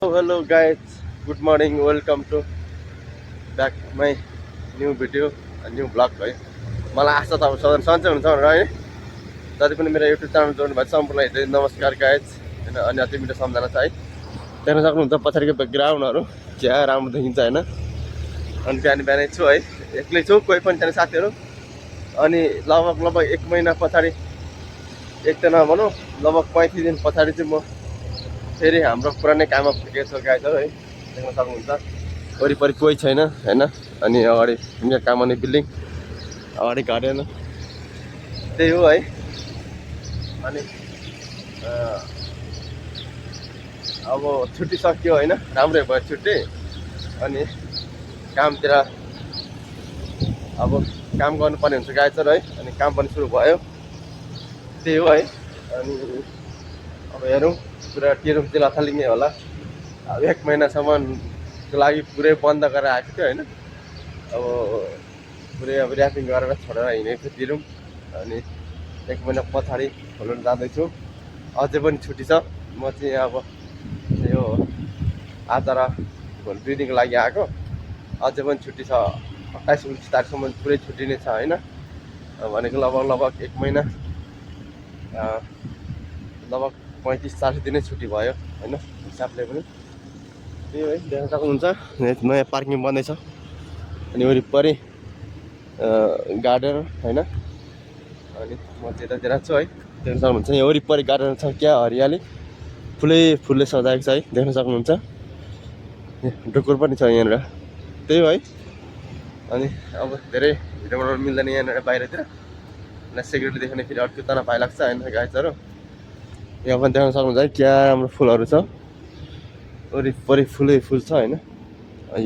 Hello guys, good morning. Welcome to back my new video, a new vlog है मलाई आशा छ सन्चै हुनुहुन्छ भनेर है जति पनि मेरो युट्युब च्यानल जोड्नु भएको छ सम्पूर्णलाई धेरै नमस्कार गाइज हैन अनि अति मिठो सम्झना छ है देख्न सक्नुहुन्छ पछाडिको ब्याकग्राउन्डहरू क्या राम्रो देखिन्छ हैन अनि बिहानै छु है एक्लै छु कोही पनि छैन साथीहरू अनि लगभग 1 महिना पछाडि एक त नभनौँ लगभग 35 दिन पछाडि चाहिँ म फेरि हाम्रो पुरानै काममा पुगेको छु गाइजहरू है देख्न सक्नुहुन्छ वरिपरि कोही छैन हैन अनि अगाडि यहाँ काम गर्ने बिल्डिङ अगाडि गार्डन त्यही हो है अनि अब छुट्टी सकियो हैन राम्रै भयो छुट्टी अनि कामतिर अब काम गर्नुपर्ने हुन्छ गाइजहरू है अनि काम पनि सुरु भयो त्यही हो है अनि अब हेरौँ पुरा टिरुम चाहिँ लथालिङ्गै होला अब 1 महिनासम्मको लागि पुरै बन्द गरेर आएको थियो हैन अब पुरै अब ऱ्यापिङ गरेर छोडेर हिँडेको थियो टिरुम अनि 1 महिना पछाडि खोल्न जाँदैछु अझै पनि छुट्टी छ म चाहिँ अब यो आज र भोलि 2 दिनको लागि आएको अझै पनि छुट्टी छ 28-29 तारिकसम्म पुरै छुट्टी नै छ हैन भनेको लगभग 1 महिना लगभग 35-40 दिनै छुट्टी भयो हैन हिसाबले पनि त्यही है देख्न सक्नुहुन्छ नयाँ पार्किङ बन्दैछ अनि वरिपरि गार्डन हैन अनि म त्यतातिर छु है देख्न सक्नुहुन्छ यहाँ वरिपरि गार्डन छ क्या हरियाली फुलले सजाएको छ है देख्न सक्नुहुन्छ ढुकुर पनि छ यहाँनिर त्यही हो है अनि अब धेरै भिडियो बनाउन मिल्दैन यहाँनिर बाहिरतिर सेक्युरिटी देख्ने फेरि अर्को तना पाइ लाग्छ हैन गाइजहरू यहाँ पनि देख्न सक्नुहुन्छ है क्या राम्रो फुलहरू छ वरिपरि फुल छ हैन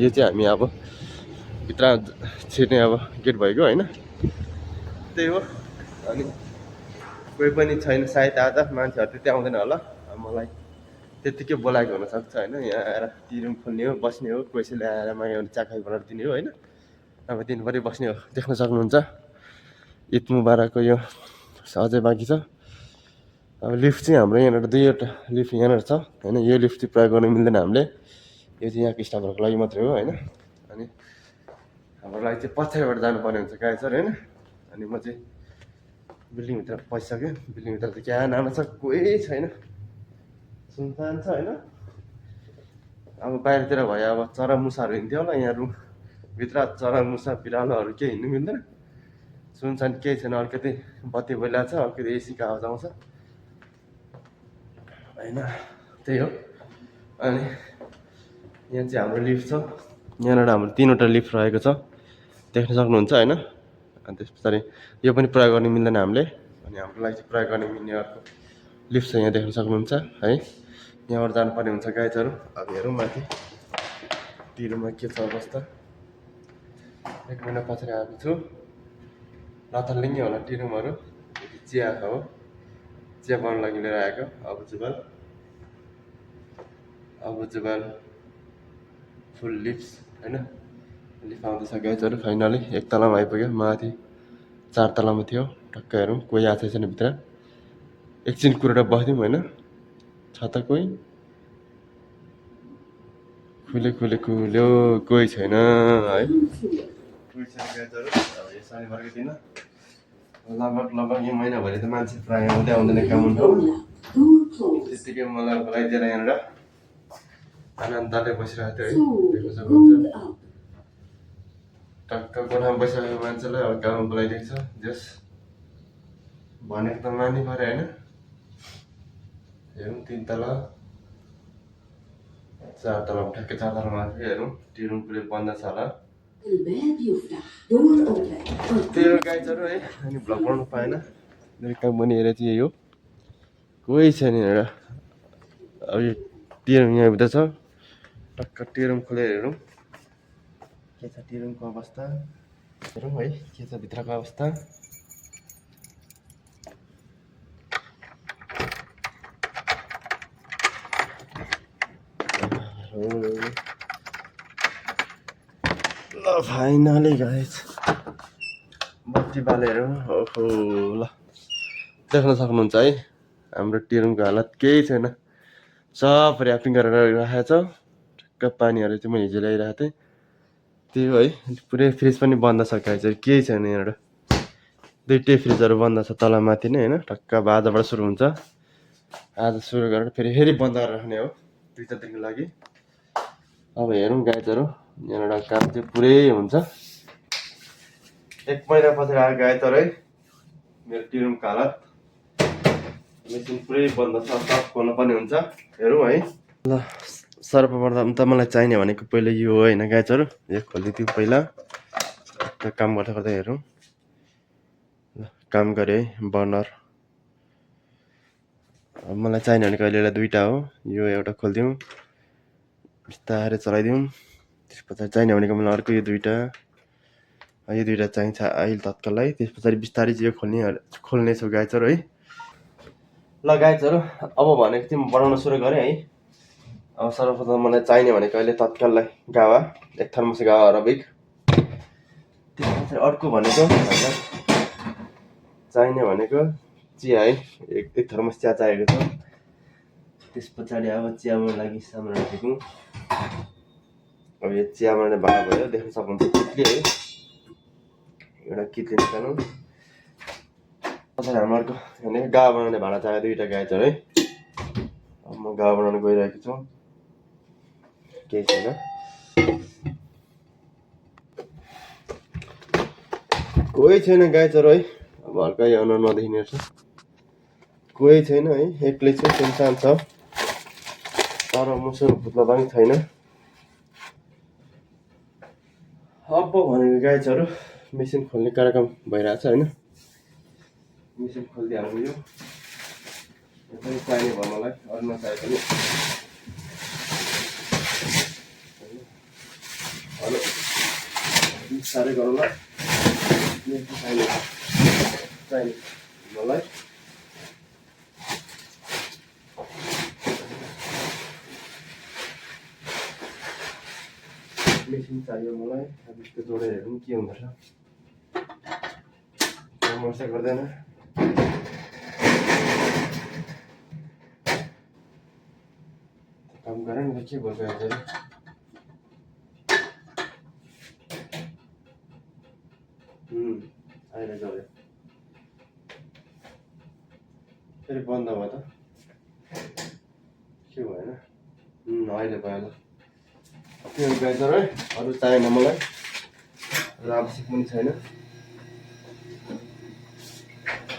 यो चाहिँ हामी अब भित्र छिर्ने अब गेट भएको हैन त्यही हो अनि कोही पनि छैन सायद आज मान्छेहरू त्यति आउँदैन होला मलाई त्यतिकै बोलाएको हुनसक्छ हैन यहाँ आएर टिरुम खोल्ने हो बस्ने हो कसैले आएर माग्यो भने चाखाइ बनाएर दिने हो हैन अब दिनभरि बस्ने हो देख्न सक्नुहुन्छ ईद मुबारकको यो अझै बाँकी छ अब लिफ्ट चाहिँ हाम्रो यहाँनिर 2वटा लिफ्ट यहाँनिर छ हैन यो लिफ्ट चाहिँ प्रयोग गर्न मिल्दैन हामीले यो चाहिँ यहाँको स्टाफहरूको लागि मात्रै हो हैन अनि हाम्रो लागि चाहिँ पछाडिबाट जानुपर्ने हुन्छ गाइजहरू हैन अनि म चाहिँ बिल्डिङभित्र पसिसक्यो बिल्डिङभित्र चाहिँ क्या नाना छ कोही छैन सुनसान छ हैन अब बाहिरतिर भयो अब चरा मुसाहरू हिँड्थ्यो होला यहाँ रुम भित्र चरा मुसा बिरालोहरू केही हिँड्नु मिल्दैन सुनसान केही छैन अलिकति बत्ती बलिरहेको छ अलिकति एसीको आवाज आउँछ हैन त्यही हो अनि यहाँ चाहिँ हाम्रो लिफ्ट छ यहाँबाट हाम्रो 3वटा लिफ्ट रहेको छ देख्न सक्नुहुन्छ हैन अनि त्यस पछाडि यो पनि प्रयोग गर्न मिल्दैन हामीले अनि हाम्रो लागि चाहिँ प्रयोग गर्न मिल्ने अर्को लिफ्ट छ यहाँ देख्न सक्नुहुन्छ है यहाँबाट जानुपर्ने हुन्छ गाइजहरू अब हेरौँ माथि टिरुममा के छ अवस्था 1 महिना पछाडि आएको छु लथालिङ्गै होला टिरुमहरू चिया हो चिया बनाउन लागि लिएर आएको अबु जुबाल फुल लिप्स हैन लिफ्ट आउँदैछ गाइजहरू फाइनली 1 तलामा आइपुग्यो माथि 4 तलामा थियो टक्कै हेरौँ कोही आएको छैन भित्र एकछिन कुरेर बस्यौँ हैन छ त कोही खुल्यो कोही छैन है कोही छैन गाइजहरू अब यो शनिबारको दिन लगभग यो महिनाभरि त मान्छे प्रायः आउँदैन काम हुन्छ त्यतिकै मलाई बोलाइदिएर यहाँनिर आनन्दले बसिरहेको थियो है देख्न सक्नुहुन्छ टक्क कोठामा बसिरहेको मान्छेलाई अब काममा बोलाइदिएको छ जस भनेको त मान्नु पऱ्यो होइन हेरौँ 3 तला 4 तला ठ्याक्कै 4 तला माथि हेरौँ टिरुम पुरै बन्द छ होला त्यही हो गाइजहरू है अनि भ्लग बनाउनु पाएन मेरो काम पनि हेरेर चाहिँ यही हो कोही छैन हेर अब यो टिरुम यहाँभित्र छ टक्क टिरुम खोलेर हेरौँ के छ टिरुमको अवस्था हेरौँ है के छ भित्रको अवस्था ल फाइनली गाइज बत्ती बालेर ओहो ल देख्न सक्नुहुन्छ है हाम्रो टिरुमको हालत केही छैन सब ऱ्यापिङ गरेर राखेको छ। ठ्याक्क पानीहरू चाहिँ मैले हिजो ल्याइरहेको थिएँ त्यही हो है। पुरै फ्रिज पनि बन्द छ गाइजहरू, केही छैन यहाँबाट। दुइटै फ्रिजहरू बन्द छ तल माथि नै होइन। ठक्क अब आजबाट सुरु हुन्छ। आज सुरु गरेर फेरि बन्द गरेर राख्ने हो 2-4 दिनको लागि। अब हेरौँ गाइजहरू, यहाँबाट काम चाहिँ पुरै हुन्छ। 1 महिनापछि आएको गाइजहरू है। मेरो टी रुमको हालत, मेसिन पुरै बन्द छ। सफ खोल्नु पनि हुन्छ, हेरौँ है। ल सर्वप्रथम त मलाई चाहिने भनेको पहिला यो हो होइन गाइजहरू। यो खोलिदिउँ पहिला, काम गर्दा गर्दै हेरौँ। ल काम गरेँ है बर्नर। अब मलाई चाहिने भनेको अहिले दुईवटा हो। यो एउटा खोलिदिउँ, बिस्तारै चलाइदिउँ। त्यस पछाडि चाहिने भनेको मलाई अर्को यो दुईवटा, यो दुईवटा चाहिन्छ अहिले तत्कालै। त्यस पछाडि बिस्तारै चाहिँ यो खोल्नेछु गाइजहरू है। ल गाइजहरू, अब भनेको चाहिँ म बनाउन सुरु गरेँ है। अब सर्वप्रथम मलाई चाहिने भनेको अहिले तत्काललाई गावा, 1 थर्मस गावा अरबिक। त्यस पछाडि अर्को भनेको चाहिने भनेको चिया है, 1 थर्मस चिया चाहिएको छ। त्यस पछाडि अब चिया बनाउनको लागि सामान राखेको। अब यो चिया बनाउने भाँडा भयो, देख्न सक्नुहुन्छ कित्ली है। एउटा कित्ली निकाल्नु। पछाडि हाम्रो अर्को भनेको गावा बनाउने भाँडा चाहियो, 2वटा गाइजहरू है। अब म गावा बनाउन गइरहेको छु, केही छैन। कोही छैन गाइजहरू है। अब हल्का यो अनुहार नदेखिने रहेछ, कोही छैन है, एक्लै छु, सुनसान छ। तर मसँग पुत्ला पनि छैन। अब भनेको गाइजहरू मेसिन खोल्ने कार्यक्रम भइरहेछ होइन। मेसिन खोलिदिइहाल्नु। यो पनि चाहिने भयो मलाई, अरू नचाहे पनि। हेलो बिस्तारै गरौँ ल। चाहिने मलाई मेसिन चाहियो मलाई। अब यसको जोडेर हेरौँ के हुँदो रहेछ। समस्या गर्दैन। काम गरेँ नि के भयो गाइजहरू। अहिले जोड्यो, फेरि बन्द भयो त, के भएन। अहिले भयो ल। त्यो गाइजहरू है, अरू चाहिएन मलाई, र आवश्यक पनि छैन।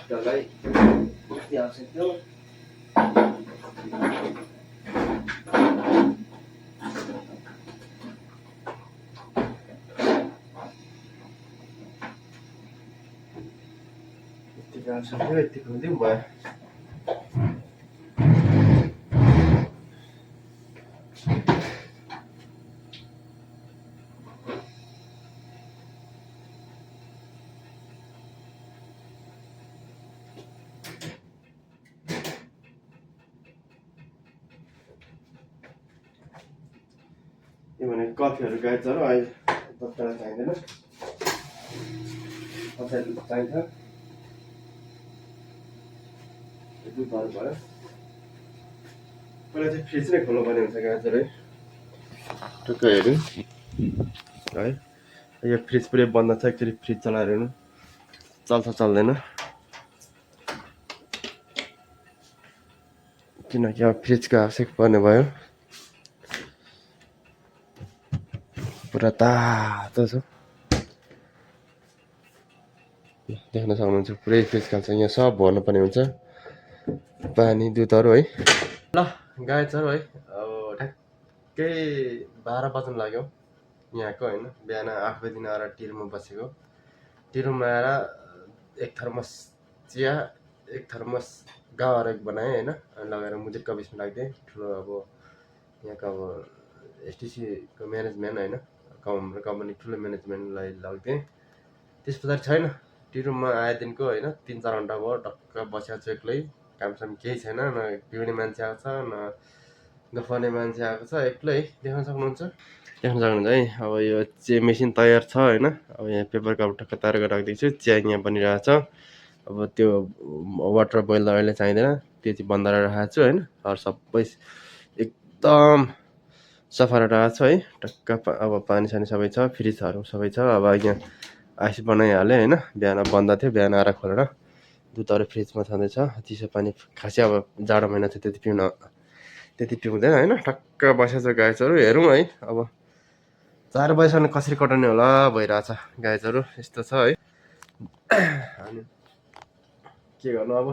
त्यसलाई कति आवश्यक थियो। यतिको आवश्यक थियो, यति खोलिदिउँ भयो। यो भनेको कफीहरू गाइजहरू अहिले तत्काल चाहिँदैन, पछाडि चाहिन्छ। दुधहरू भयो, पहिला चाहिँ फ्रिज नै खोल्नुपर्ने हुन्छ गाइजहरू है। टक्क हेऱ्यौँ है, यो फ्रिज पुरै बन्द छ। एकचोटि फ्रिज चलाएर हेर्नु चल्छ चल्दैन, किनकि अब फ्रिजको आवश्यक पर्ने भयो। पुरा तातो छ, देख्न सक्नुहुन्छ पुरै फ्रिज खाल्छ। यहाँ सब भर्नुपर्ने हुन्छ, पानी दुधहरू है। ल गाइजहरू है, अब ठ्याक्कै 12 बज्न लाग्यो यहाँको होइन। बिहान 8 बजी आएर टी रुममा बसेको। टी रुममा आएर 1 थर्मस चिया, 1 थर्मस गावा अरबिक बनाएँ होइन। अनि लगाएर मुजुक्क बिचमा राखिदिएँ। ठुलो अब यहाँको अब एसटिसीको म्यानेजमेन्ट होइन, कम्पनी ठुलो म्यानेजमेन्टलाई लगिदिएँ। त्यस पछाडि छैन, टी रुममा आएदेखिको होइन 3-4 घन्टा भयो टक्क बसेको छु एक्लै। कामसाम केही छैन, न पिउने मान्छे आएको छ, न गफाउने मान्छे आएको छ, एक्लै देख्न सक्नुहुन्छ है। अब यो चिया मेसिन तयार छ होइन। अब यहाँ पेपर कप टक्क तयार गरेर राखिदिएको छु। चिया यहाँ बनिरहेको छ। अब त्यो वाटर बोइलर अहिले चाहिँदैन, त्यो चाहिँ बन्द गरेर राखेको छु होइन। अरू सबै एकदम सफा रहेको छ है। टक्क अब पानी सानी सबै छ, फ्रिजहरू सबै छ। अब यहाँ आइस बनाइहालेँ होइन। बिहान बन्द थियो, बिहान आएर खोलेर दुधहरू फ्रिजमा छँदैछ। चिसो पानी खासै अब जाडो महिना चाहिँ त्यति पिउँदैन होइन। टक्क बसेछ गाई चरु। हेरौँ है अब 4 बजीसम्म कसरी कटाउने होला भइरहेछ गाई चरु। यस्तो छ है। अनि के गर्नु अब,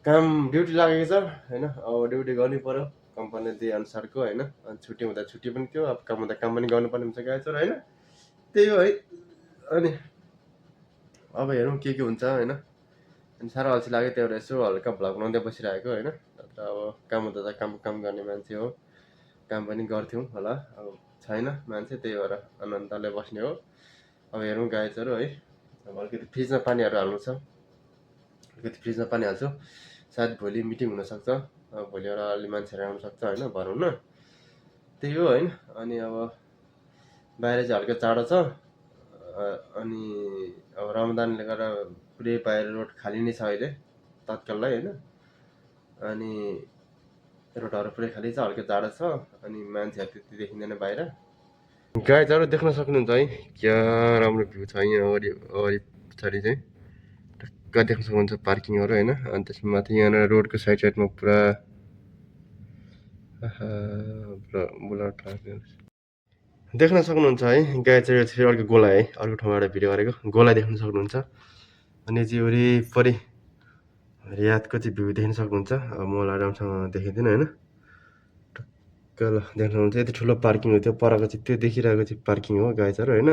काम ड्युटी लागेको छ होइन। अब ड्युटी गर्नै पऱ्यो कम्पनीले दिए अनुसारको होइन। अनि छुट्टी हुँदा छुट्टी पनि थियो, अब काम हुँदा काम पनि गर्नुपर्ने हुन्छ गाई चरु होइन। त्यही हो है। अनि अब हेरौँ के हुन्छ होइन। अनि साह्रो अल्छी लाग्यो, त्यही भएर यसो हल्का भ्लग बनाउँदै बसिरहेको होइन। नत्र अब काम हुँदा त काम गर्ने मान्छे हो, काम पनि गर्थ्यौँ होला। अब छैन मान्छे, त्यही भएर आनन्दले बस्ने हो। अब हेरौँ गाई चरु है। अब अलिकति फ्रिजमा पानीहरू हाल्नु छ, अलिकति फ्रिजमा पानी हाल्छु। सायद भोलि मिटिङ हुनसक्छ, अब भोलि एउटा अलि मान्छेहरू आउनसक्छ होइन भनौँ न। त्यही हो होइन। अनि अब बाहिर चाहिँ हल्का चाडो छ। अनि अब रमदानले गर्दा पुरै बाहिर रोड खाली नै छ अहिले तत्काललाई होइन। अनि रोडहरू पुरै खाली छ, हल्का जाडो छ। अनि मान्छेहरू त्यति देखिँदैन बाहिर। गाई चरु देख्न सक्नुहुन्छ है, क्या राम्रो भ्यू छ यहाँ वरि पछाडि चाहिँ। टक्क देख्न सक्नुहुन्छ पार्किङहरू होइन। अनि त्यसमा माथि यहाँनिर रोडको साइडमा पुरा देख्न सक्नुहुन्छ है। गाई चरु फेरि अर्को गोला है, अर्को ठाउँबाट भिडियो गरेको गोला देख्न सक्नुहुन्छ। अनि चाहिँ वरिपरि रियादको चाहिँ भ्यू देख्न सक्नुहुन्छ। अब मलाई राम्रोसँग देखिँदैन होइन। टक्क ल देख्नुहुन्छ, यति ठुलो पार्किङ हो त्यो परको चाहिँ, त्यो देखिरहेको चाहिँ पार्किङ हो गाई चरु होइन।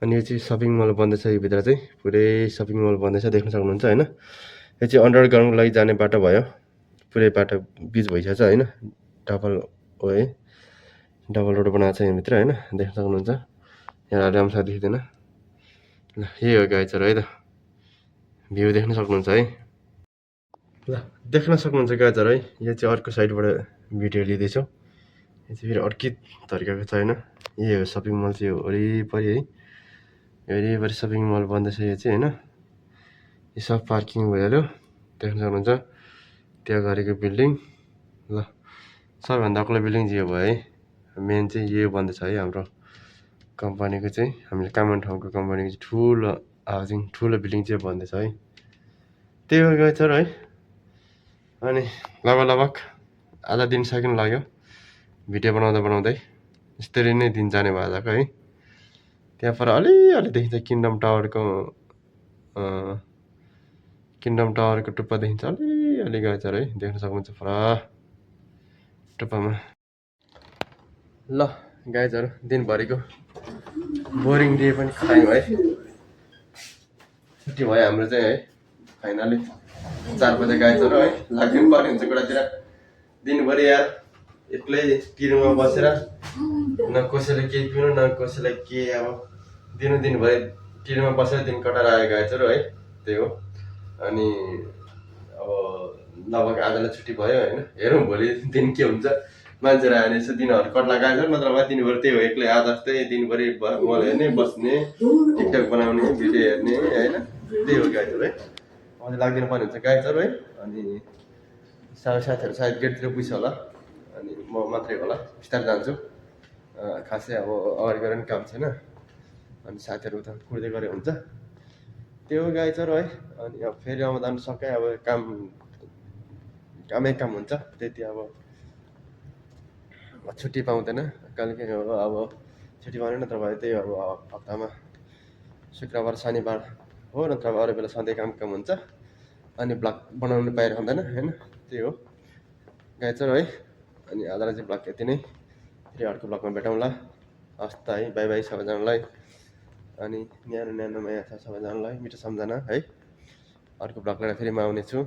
अनि यो चाहिँ सपिङ मल बन्दैछ, यो भित्र चाहिँ पुरै सपिङ मल बन्दैछ देख्न सक्नुहुन्छ होइन। यो चाहिँ अन्डरग्राउन्डको लागि जाने बाटो भयो, पुरै बाटो बिच भइसकेछ होइन। डबल हो है, डबल रोड बनाएको छ यहाँभित्र होइन, देख्न सक्नुहुन्छ। यहाँ राम्रोसँग देखिँदैन। ल यही हो गाई चरु है त, भ्यू देख्न सक्नुहुन्छ है। ल देख्न सक्नुहुन्छ गाई चरु है। यो चाहिँ अर्को साइडबाट भिडियो लिँदैछु। यो चाहिँ फेरि अर्कै तरिकाको छ होइन। यही हो सपिङ मल चाहिँ वरिपरि है, वरिपरि सपिङ मल बन्दैछ यो चाहिँ होइन। यो सब पार्किङ भइहाल्यो, देख्न सक्नुहुन्छ। त्यहाँ गरेको बिल्डिङ। ल सबैभन्दा अग्लो बिल्डिङ चाहिँ यो भयो है। मेन चाहिँ यो बन्दैछ है हाम्रो कम्पनीको चाहिँ, हामीले काम गर्ने ठाउँको कम्पनीको चाहिँ ठुलो हाउसिङ, ठुलो बिल्डिङ चाहिँ बन्दैछ है। त्यही हो गाई चरु है। अनि लगभग आधा दिन सकिन लाग्यो भिडियो बनाउँदै। यस्तरी नै दिन जाने भयो आजको है। त्यहाँ पर अलिअलि देखिन्छ किङडम टावरको टुप्पा देखिन्छ अलिअलि गाई चरु है, देख्न सक्नुहुन्छ पुरा टुप्पामा। ल गाई चरु दिनभरिको बोरिङ डे पनि खटायौँ है। छुट्टी भयो हाम्रो चाहिँ है फाइनली। 4 बजे गाई चरु है, लाग्नु पर्ने हुन्छ कुरातिर। दिनभरि यार एक्लै टिरमा बसेर न कसैले केही पिउनु न कसैलाई के, अब दिनभरि टिरमा बसेर दिन कटाएर आयो गाई चरु है। त्यही हो। अनि अब लगभग आजलाई छुट्टी भयो होइन। हेरौँ भोलि दिन के हुन्छ, मान्छेहरू आयो भने यसो दिनहरू कट्ला गाई चरु। नत्र भए दिनभरि त्यही हो, एक्लै आज जस्तै दिनभरि मोबाइल हेर्ने, बस्ने, टिकटक बनाउने, भिडियो हेर्ने होइन। त्यही हो गाई चरु है। अझै लाग्दिनु पर्ने हुन्छ गाई चरु है। अनि साथीहरू सायद गेटतिर पुग्छ होला, अनि म मात्रै होला, बिस्तारै जान्छु। खासै अब अगाडि गएर पनि काम छैन। अनि साथीहरू उता कुर्दै गरे हुन्छ। त्यो गाई चरु है। अनि अब फेरि रमजान सकै, अब कामै काम हुन्छ त्यति। अब छुट्टी पाउँदैन कहिले अब छुट्टी पाउने, नत्र भए त्यही अब हप्तामा शुक्रबार शनिबार हो, नत्र अरू बेला सधैँ काम हुन्छ। अनि ब्लग बनाउनु पाइरहँदैन होइन। त्यही हो गाई चरु है। अनि आजलाई चाहिँ ब्लग यति नै, फेरि अर्को ब्लगमा भेटौँला। हस् त है, बाई बाई सबैजनालाई। अनि न्यानो माया छ सबैजनालाई, मिठो सम्झना है। अर्को ब्लग लिएर फेरि म आउनेछु।